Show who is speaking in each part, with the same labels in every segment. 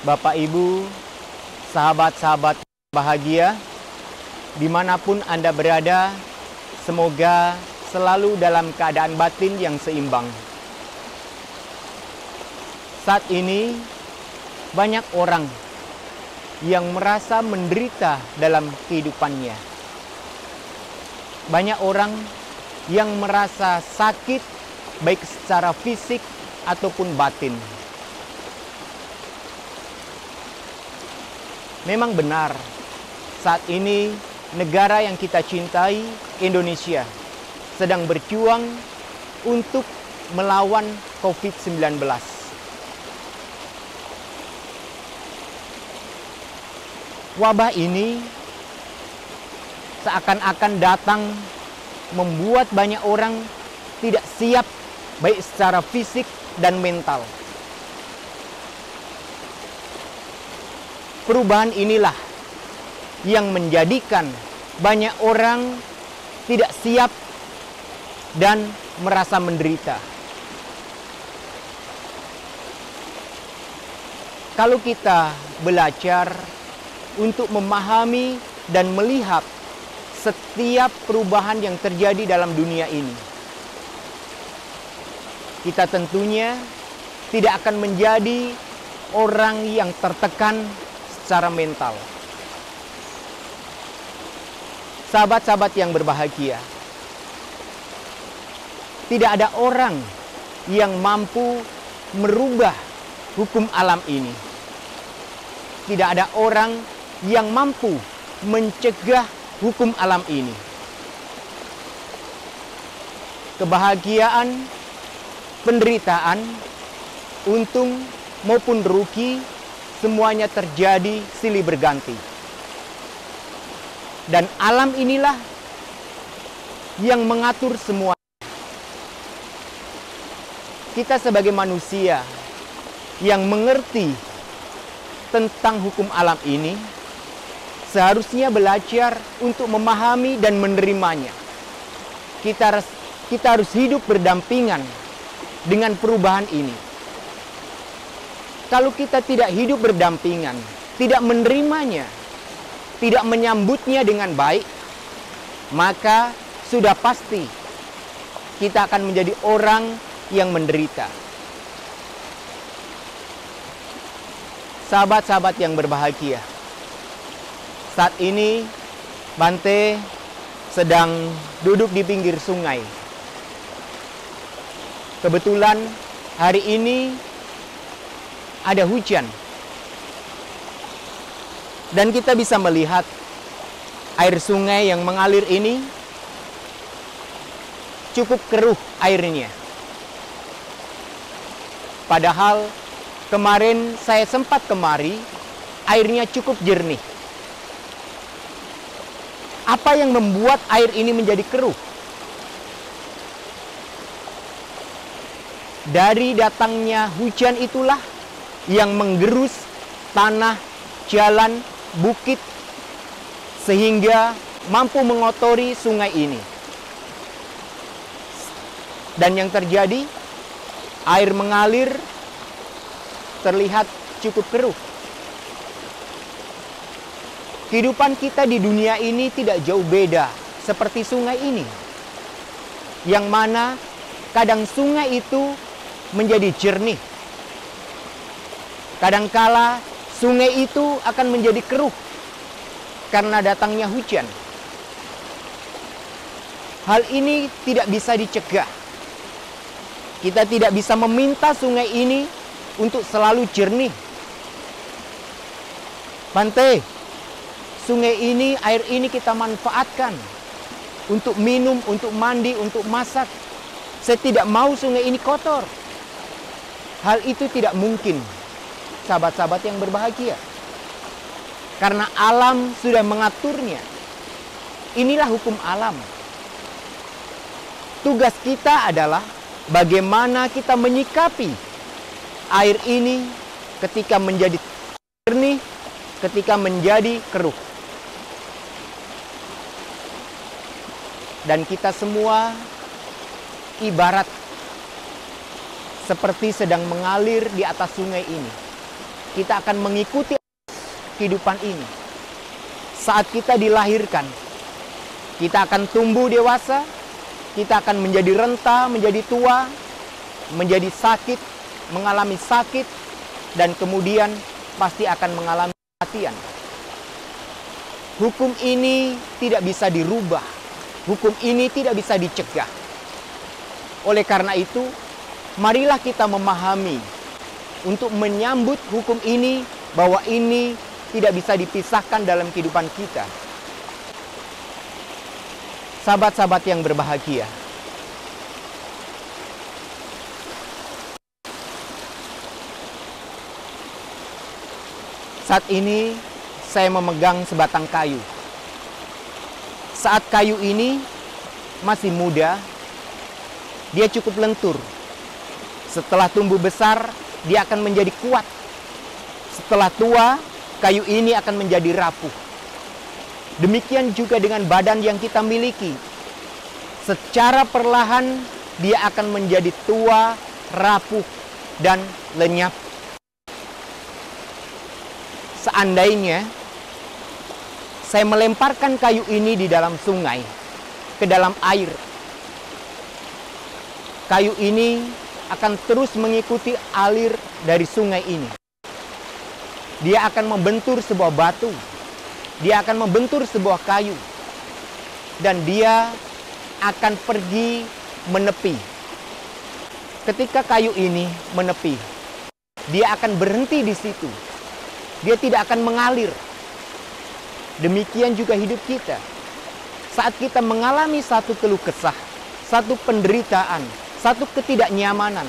Speaker 1: Bapak Ibu, sahabat-sahabat bahagia, dimanapun Anda berada, semoga selalu dalam keadaan batin yang seimbang. Saat ini, banyak orang yang merasa menderita dalam kehidupannya. Banyak orang yang merasa sakit, baik secara fisik ataupun batin. Memang benar, saat ini negara yang kita cintai, Indonesia, sedang berjuang untuk melawan COVID-19. Wabah ini seakan-akan datang membuat banyak orang tidak siap baik secara fisik dan mental. Perubahan inilah yang menjadikan banyak orang tidak siap dan merasa menderita. Kalau kita belajar untuk memahami dan melihat setiap perubahan yang terjadi dalam dunia ini, kita tentunya tidak akan menjadi orang yang tertekan secara mental. Sahabat-sahabat yang berbahagia, tidak ada orang yang mampu merubah hukum alam ini. Tidak ada orang yang mampu mencegah hukum alam ini. Kebahagiaan, penderitaan, untung maupun rugi, semuanya terjadi silih berganti. Dan alam inilah yang mengatur semua. Kita sebagai manusia yang mengerti tentang hukum alam ini, seharusnya belajar untuk memahami dan menerimanya. Kita harus hidup berdampingan dengan perubahan ini. Kalau kita tidak hidup berdampingan, tidak menerimanya, tidak menyambutnya dengan baik, maka sudah pasti kita akan menjadi orang yang menderita. Sahabat-sahabat yang berbahagia, saat ini Bante sedang duduk di pinggir sungai. Kebetulan hari ini ada hujan. Dan kita bisa melihat air sungai yang mengalir ini cukup keruh airnya. Padahal kemarin saya sempat kemari, airnya cukup jernih. Apa yang membuat air ini menjadi keruh? Dari datangnya hujan itulah yang menggerus tanah, jalan, bukit, sehingga mampu mengotori sungai ini. Dan yang terjadi, air mengalir terlihat cukup keruh. Kehidupan kita di dunia ini tidak jauh beda seperti sungai ini, yang mana kadang sungai itu menjadi jernih. Kadangkala sungai itu akan menjadi keruh karena datangnya hujan. Hal ini tidak bisa dicegah. Kita tidak bisa meminta sungai ini untuk selalu jernih. Bante, sungai ini, air ini kita manfaatkan untuk minum, untuk mandi, untuk masak. Saya tidak mau sungai ini kotor. Hal itu tidak mungkin, sahabat-sahabat yang berbahagia. Karena alam sudah mengaturnya. Inilah hukum alam. Tugas kita adalah bagaimana kita menyikapi air ini ketika menjadi jernih, ketika menjadi keruh. Dan kita semua ibarat seperti sedang mengalir di atas sungai ini. kita akan mengikuti kehidupan ini. Saat kita dilahirkan, kita akan tumbuh dewasa, kita akan menjadi renta, menjadi tua, menjadi sakit, mengalami sakit, dan kemudian pasti akan mengalami kematian. Hukum ini tidak bisa dirubah, hukum ini tidak bisa dicegah. Oleh karena itu, marilah kita memahami untuk menyambut hukum ini, bahwa ini tidak bisa dipisahkan dalam kehidupan kita. Sahabat-sahabat yang berbahagia, saat ini saya memegang sebatang kayu. Saat kayu ini masih muda, dia cukup lentur. Setelah tumbuh besar, dia akan menjadi kuat. Setelah tua, kayu ini akan menjadi rapuh. Demikian juga dengan badan yang kita miliki. Secara perlahan, dia akan menjadi tua, rapuh, dan lenyap. Seandainya saya melemparkan kayu ini di dalam sungai, ke dalam air, kayu ini akan terus mengikuti alir dari sungai ini. Dia akan membentur sebuah batu, dia akan membentur sebuah kayu, dan dia akan pergi menepi. Ketika kayu ini menepi, dia akan berhenti di situ. Dia tidak akan mengalir. Demikian juga hidup kita. Saat kita mengalami satu keluh kesah, satu penderitaan, satu ketidaknyamanan,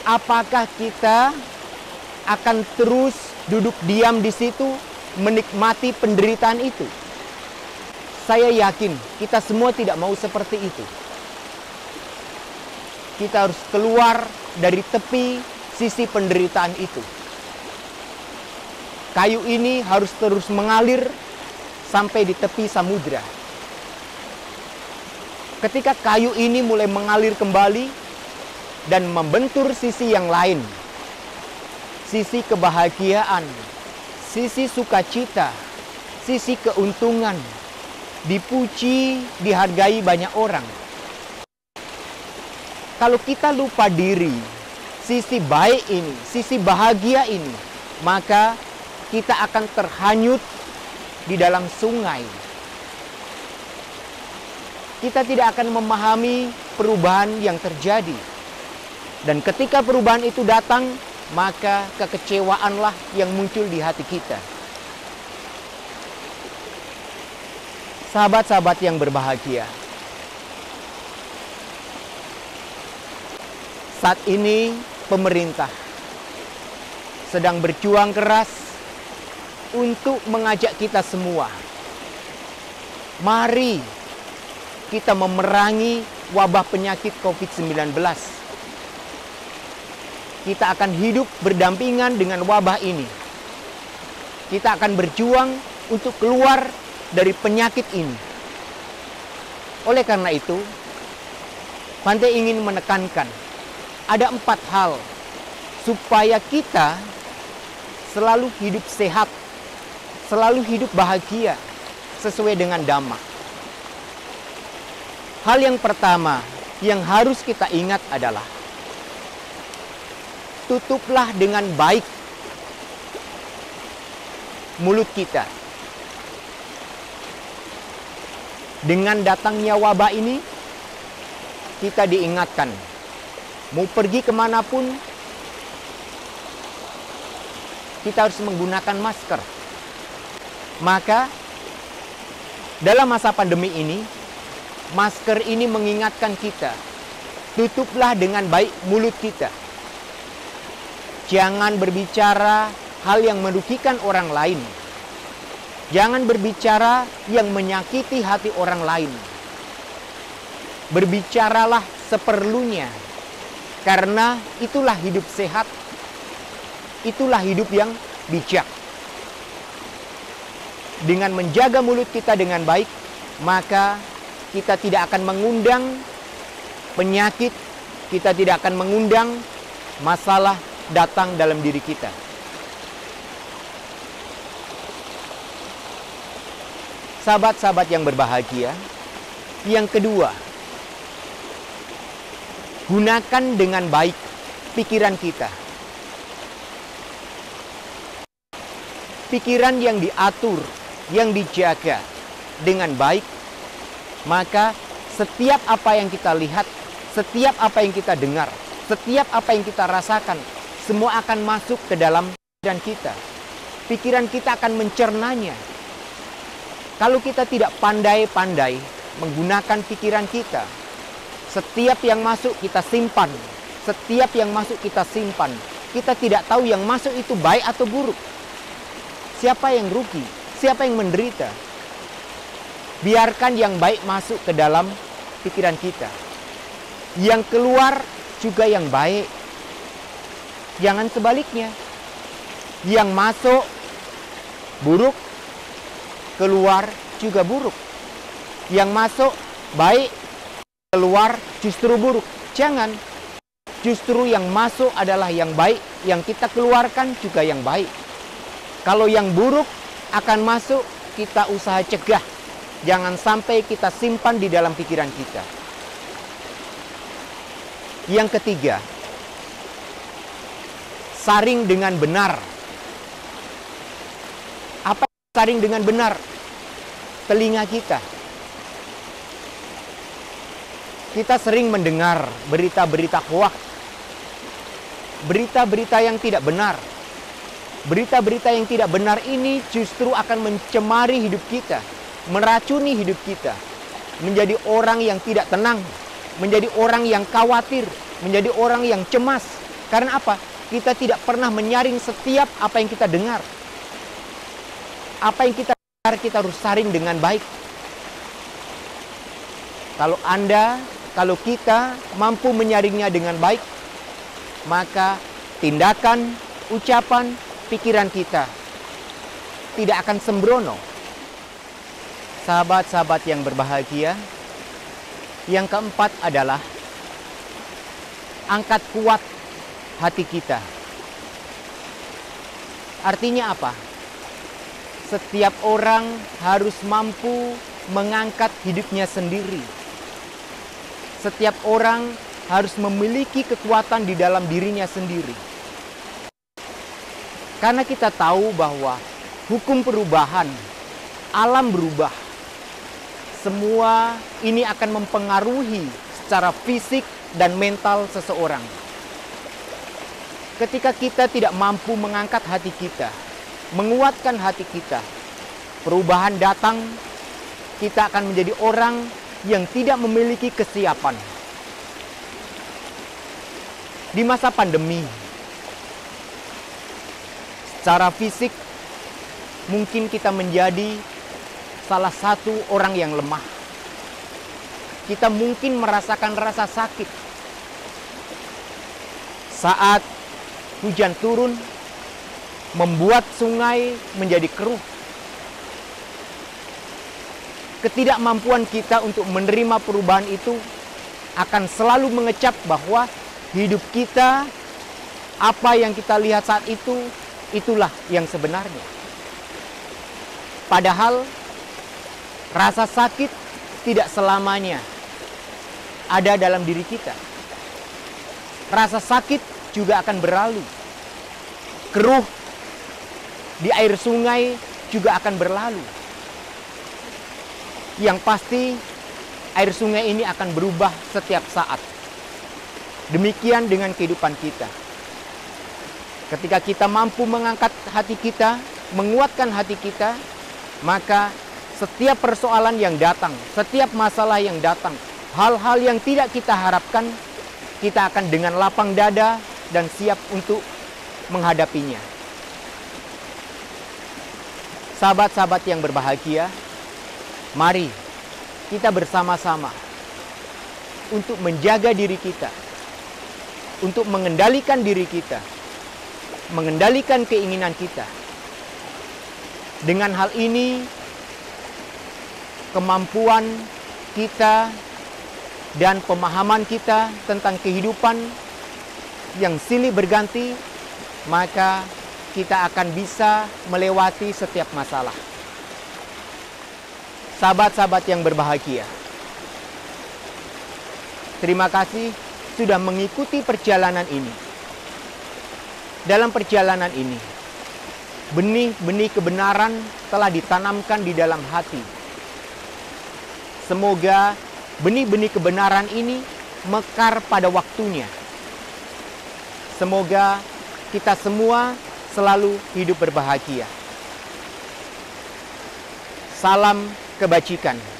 Speaker 1: apakah kita akan terus duduk diam di situ menikmati penderitaan itu? Saya yakin kita semua tidak mau seperti itu. Kita harus keluar dari tepi sisi penderitaan itu. Kayu ini harus terus mengalir sampai di tepi samudra. Ketika kayu ini mulai mengalir kembali dan membentur sisi yang lain, sisi kebahagiaan, sisi sukacita, sisi keuntungan, dipuji, dihargai banyak orang. Kalau kita lupa diri, sisi baik ini, sisi bahagia ini, maka kita akan terhanyut di dalam sungai. Kita tidak akan memahami perubahan yang terjadi. Dan ketika perubahan itu datang, maka kekecewaanlah yang muncul di hati kita. Sahabat-sahabat yang berbahagia, saat ini pemerintah sedang berjuang keras untuk mengajak kita semua. Mari kita memerangi wabah penyakit COVID-19. Kita akan hidup berdampingan dengan wabah ini. Kita akan berjuang untuk keluar dari penyakit ini. Oleh karena itu, Bante ingin menekankan ada 4 hal supaya kita selalu hidup sehat, selalu hidup bahagia sesuai dengan Dhamma. Hal yang pertama yang harus kita ingat adalah tutuplah dengan baik mulut kita. Dengan datangnya wabah ini, kita diingatkan, mau pergi kemanapun, kita harus menggunakan masker. Maka, dalam masa pandemi ini, masker ini mengingatkan kita, tutuplah dengan baik mulut kita. Jangan berbicara hal yang merugikan orang lain. Jangan berbicara yang menyakiti hati orang lain. Berbicaralah seperlunya, karena itulah hidup sehat, itulah hidup yang bijak. Dengan menjaga mulut kita dengan baik, maka kita tidak akan mengundang penyakit, kita tidak akan mengundang masalah datang dalam diri kita. Sahabat-sahabat yang berbahagia, yang kedua, gunakan dengan baik pikiran kita. Pikiran yang diatur, yang dijaga dengan baik, maka setiap apa yang kita lihat, setiap apa yang kita dengar, setiap apa yang kita rasakan, semua akan masuk ke dalam pikiran kita. Pikiran kita akan mencernanya. Kalau kita tidak pandai-pandai menggunakan pikiran kita, setiap yang masuk kita simpan, setiap yang masuk kita simpan. Kita tidak tahu yang masuk itu baik atau buruk. Siapa yang rugi? Siapa yang menderita? Biarkan yang baik masuk ke dalam pikiran kita. Yang keluar juga yang baik. Jangan sebaliknya. Yang masuk buruk, keluar juga buruk. Yang masuk baik, keluar justru buruk. Jangan. Justru yang masuk adalah yang baik, yang kita keluarkan juga yang baik. Kalau yang buruk akan masuk, kita usaha cegah. Jangan sampai kita simpan di dalam pikiran kita. Yang ketiga, saring dengan benar. Apa saring dengan benar? Telinga kita. Kita sering mendengar berita-berita hoak, berita-berita yang tidak benar. Berita-berita yang tidak benar ini justru akan mencemari hidup kita, meracuni hidup kita, menjadi orang yang tidak tenang, menjadi orang yang khawatir, menjadi orang yang cemas. Karena apa? Kita tidak pernah menyaring setiap apa yang kita dengar. Apa yang kita dengar, kita harus saring dengan baik. Kalau kita mampu menyaringnya dengan baik, maka tindakan, ucapan, pikiran kita tidak akan sembrono. Sahabat-sahabat yang berbahagia, yang keempat adalah angkat kuat hati kita. Artinya apa? Setiap orang harus mampu mengangkat hidupnya sendiri. Setiap orang harus memiliki kekuatan di dalam dirinya sendiri. Karena kita tahu bahwa hukum perubahan, alam berubah. Semua ini akan mempengaruhi secara fisik dan mental seseorang. Ketika kita tidak mampu mengangkat hati kita, menguatkan hati kita, perubahan datang, kita akan menjadi orang yang tidak memiliki kesiapan. Di masa pandemi, secara fisik, mungkin kita menjadi salah satu orang yang lemah. Kita mungkin merasakan rasa sakit. Saat hujan turun, membuat sungai menjadi keruh. Ketidakmampuan kita untuk menerima perubahan itu akan selalu mengecap bahwa hidup kita, apa yang kita lihat saat itu, itulah yang sebenarnya. Padahal rasa sakit tidak selamanya ada dalam diri kita. Rasa sakit juga akan berlalu. Keruh di air sungai juga akan berlalu. Yang pasti air sungai ini akan berubah setiap saat. Demikian dengan kehidupan kita. Ketika kita mampu mengangkat hati kita, menguatkan hati kita, maka setiap persoalan yang datang, setiap masalah yang datang, hal-hal yang tidak kita harapkan, kita akan dengan lapang dada dan siap untuk menghadapinya. Sahabat-sahabat yang berbahagia, mari kita bersama-sama untuk menjaga diri kita, untuk mengendalikan diri kita, mengendalikan keinginan kita. Dengan hal ini, kemampuan kita dan pemahaman kita tentang kehidupan yang silih berganti, maka kita akan bisa melewati setiap masalah. sahabat-sahabat yang berbahagia. Terima kasih sudah mengikuti perjalanan ini. Dalam perjalanan ini, benih-benih kebenaran telah ditanamkan di dalam hati. Semoga benih-benih kebenaran ini mekar pada waktunya. Semoga kita semua selalu hidup berbahagia. Salam kebajikan.